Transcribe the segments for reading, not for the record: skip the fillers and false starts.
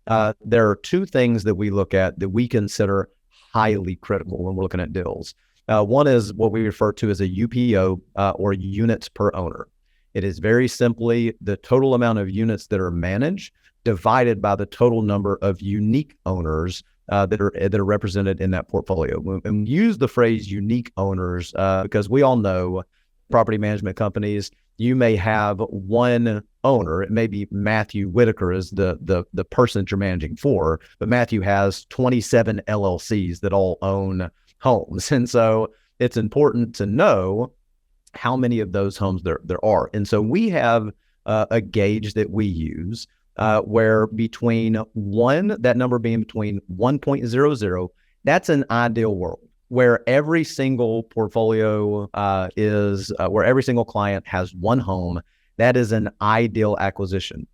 there are two things that we look at that we consider highly critical when we're looking at deals. One is what we refer to as a UPO, or units per owner. It is very simply the total amount of units that are managed divided by the total number of unique owners that are represented in that portfolio. And we use the phrase unique owners because we all know property management companies, you may have one owner. It may be Matthew Whitaker is the person that you're managing for, but Matthew has 27 LLCs that all own homes. And so it's important to know how many of those homes there are. And so we have a gauge that we use where that number being between 1.00, that's an ideal world where every single portfolio where every single client has one home. That is an ideal acquisition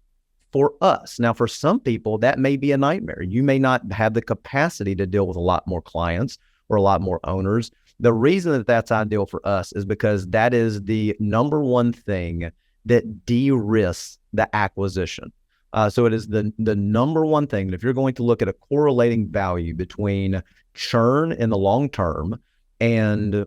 for us. Now, for some people, that may be a nightmare. You may not have the capacity to deal with a lot more clients or a lot more owners. The reason that that's ideal for us is because that is the number one thing that de-risks the acquisition. So it is the number one thing. And if you're going to look at a correlating value between churn in the long term and the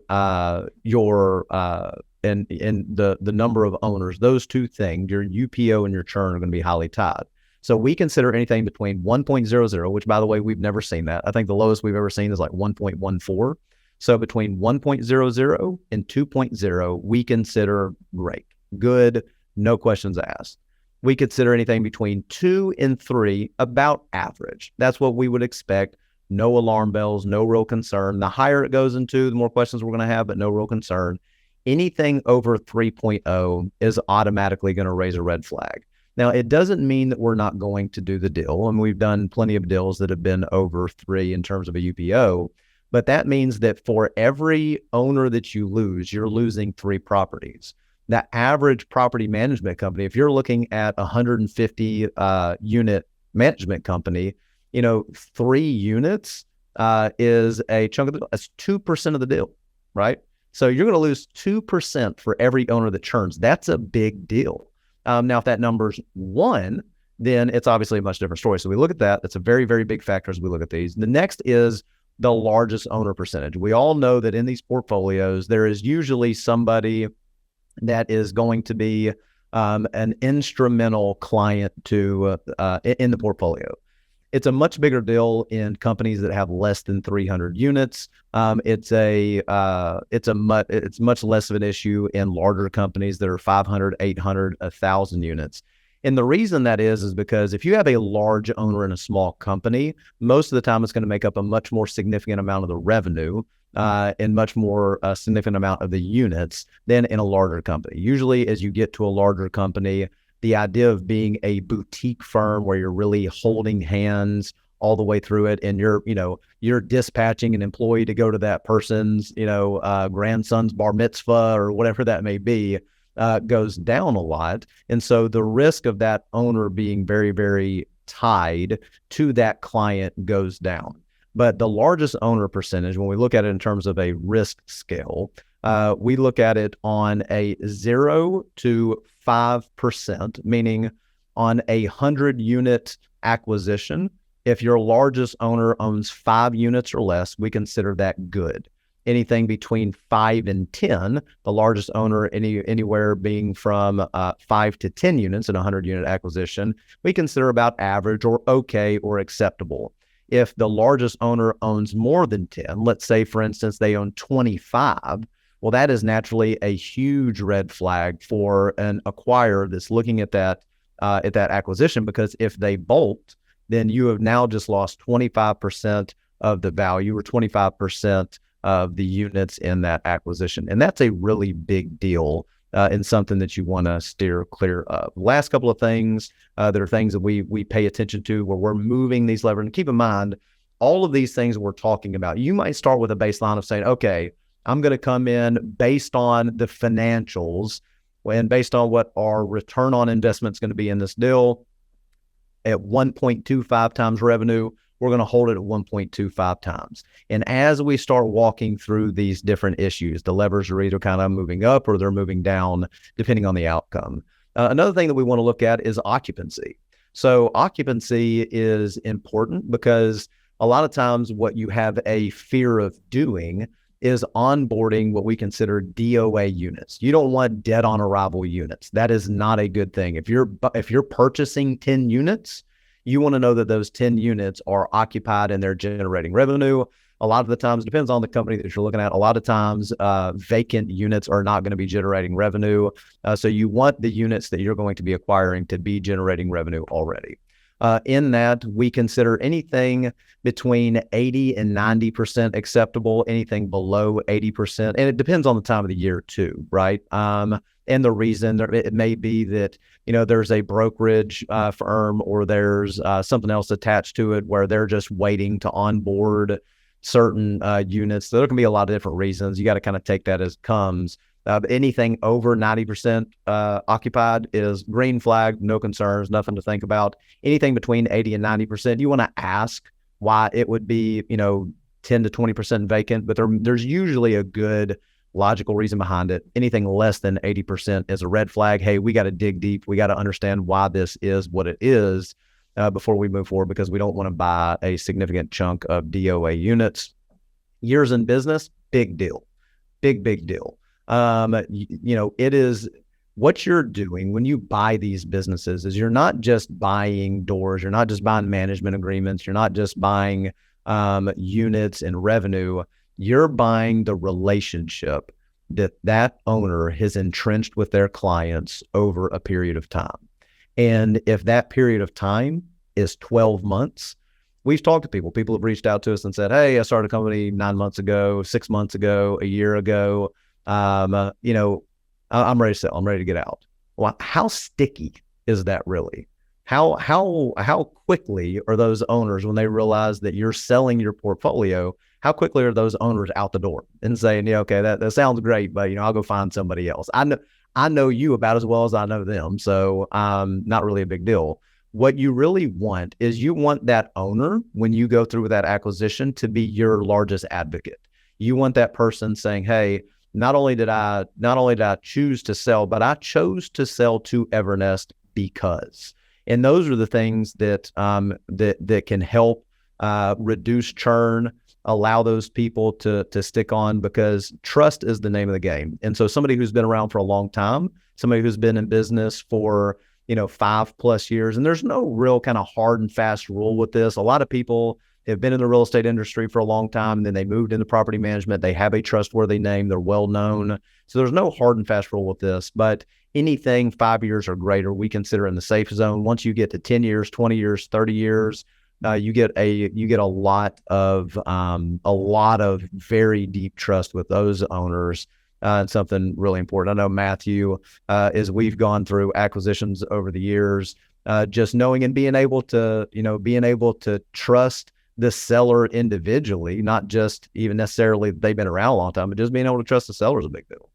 number of owners, those two things, your UPO and your churn, are going to be highly tied. So we consider anything between 1.00, which, by the way, we've never seen that. I think the lowest we've ever seen is like 1.14. So between 1.00 and 2.0, we consider great, good, no questions asked. We consider anything between 2 and 3 about average. That's what we would expect. No alarm bells, no real concern. The higher it goes into, the more questions we're going to have, but no real concern. Anything over 3.0 is automatically going to raise a red flag. Now, it doesn't mean that we're not going to do the deal. And we've done plenty of deals that have been over 3 in terms of a UPO. But that means that for every owner that you lose, you're losing 3 properties. The average property management company, if you're looking at 150 unit management company, 3 units is a chunk of the deal. That's 2% of the deal, right? So you're going to lose 2% for every owner that churns. That's a big deal. Now, if that number's 1, then it's obviously a much different story. So we look at that. That's a very, very big factor as we look at these. The next is the largest owner percentage. We all know that in these portfolios, there is usually somebody that is going to be an instrumental client to in the portfolio. It's a much bigger deal in companies that have less than 300 units. It's much less of an issue in larger companies that are 500, 800, 1,000 units. And the reason that is because if you have a large owner in a small company, most of the time it's going to make up a much more significant amount of the revenue and much more significant amount of the units than in a larger company. Usually, as you get to a larger company, the idea of being a boutique firm where you're really holding hands all the way through it, and you're dispatching an employee to go to that person's, grandson's bar mitzvah or whatever that may be, goes down a lot. And so the risk of that owner being very, very tied to that client goes down. But the largest owner percentage, when we look at it in terms of a risk scale, we look at it on a 0 to 5%, meaning on a 100 unit acquisition, if your largest owner owns 5 units or less, we consider that good. Anything between 5 and 10, the largest owner anywhere being from 5 to 10 units in a 100 unit acquisition, we consider about average or okay or acceptable. If the largest owner owns more than 10, let's say, for instance, they own 25, well, that is naturally a huge red flag for an acquirer that's looking at that acquisition, because if they bolt, then you have now just lost 25% of the value or 25% of the units in that acquisition. And that's a really big deal and something that you want to steer clear of. Last couple of things that are things that we pay attention to where we're moving these levers. And keep in mind, all of these things we're talking about, you might start with a baseline of saying, okay, I'm going to come in based on the financials and based on what our return on investment is going to be in this deal at 1.25 times revenue. We're going to hold it at 1.25 times. And as we start walking through these different issues, the levers are either kind of moving up or they're moving down, depending on the outcome. Another thing that we want to look at is occupancy. So occupancy is important because a lot of times what you have a fear of doing is onboarding what we consider DOA units. You don't want dead on arrival units. That is not a good thing. If you're purchasing 10 units, you want to know that those 10 units are occupied and they're generating revenue. A lot of the times, depends on the company that you're looking at. A lot of times, vacant units are not going to be generating revenue. So you want the units that you're going to be acquiring to be generating revenue already. In that, we consider anything between 80 and 90% acceptable, anything below 80%. And it depends on the time of the year too, right? And the reason it may be that, there's a brokerage firm or there's something else attached to it where they're just waiting to onboard certain units. So there can be a lot of different reasons. You got to kind of take that as it comes. Anything over 90% occupied is green flag, no concerns, nothing to think about. Anything between 80 and 90%, you want to ask why it would be, 10 to 20% vacant, but there's usually a good logical reason behind it. Anything less than 80% is a red flag. Hey, we got to dig deep. We got to understand why this is what it is before we move forward, because we don't want to buy a significant chunk of DOA units. Years in business, big deal, big deal. It is what you're doing when you buy these businesses is you're not just buying doors. You're not just buying management agreements. You're not just buying units and revenue. You're buying the relationship that owner has entrenched with their clients over a period of time. And if that period of time is 12 months, we've talked to people. People have reached out to us and said, hey, I started a company 9 months ago, 6 months ago, a year ago. I'm ready to sell. I'm ready to get out. Well, how sticky is that really? How quickly are those owners, when they realize that you're selling your portfolio, how quickly are those owners out the door and saying, yeah, okay, that sounds great, but I'll go find somebody else. I know you about as well as I know them. So not really a big deal. What you really want is you want that owner, when you go through with that acquisition, to be your largest advocate. You want that person saying, hey, not only did I choose to sell, but I chose to sell to Evernest because. And those are the things that can help reduce churn, allow those people to stick on, because trust is the name of the game. And so somebody who's been around for a long time, somebody who's been in business for 5+ years, and there's no real kind of hard and fast rule with this. A lot of people have been in the real estate industry for a long time, and then they moved into property management. They have a trustworthy name. They're well known. So there's no hard and fast rule with this, but anything 5 years or greater, we consider in the safe zone. Once you get to 10 years, 20 years, 30 years, you get a lot of very deep trust with those owners. And something really important. I know Matthew, as we've gone through acquisitions over the years, just knowing and being able to trust the seller individually, not just even necessarily they've been around a long time, but just being able to trust the seller is a big deal.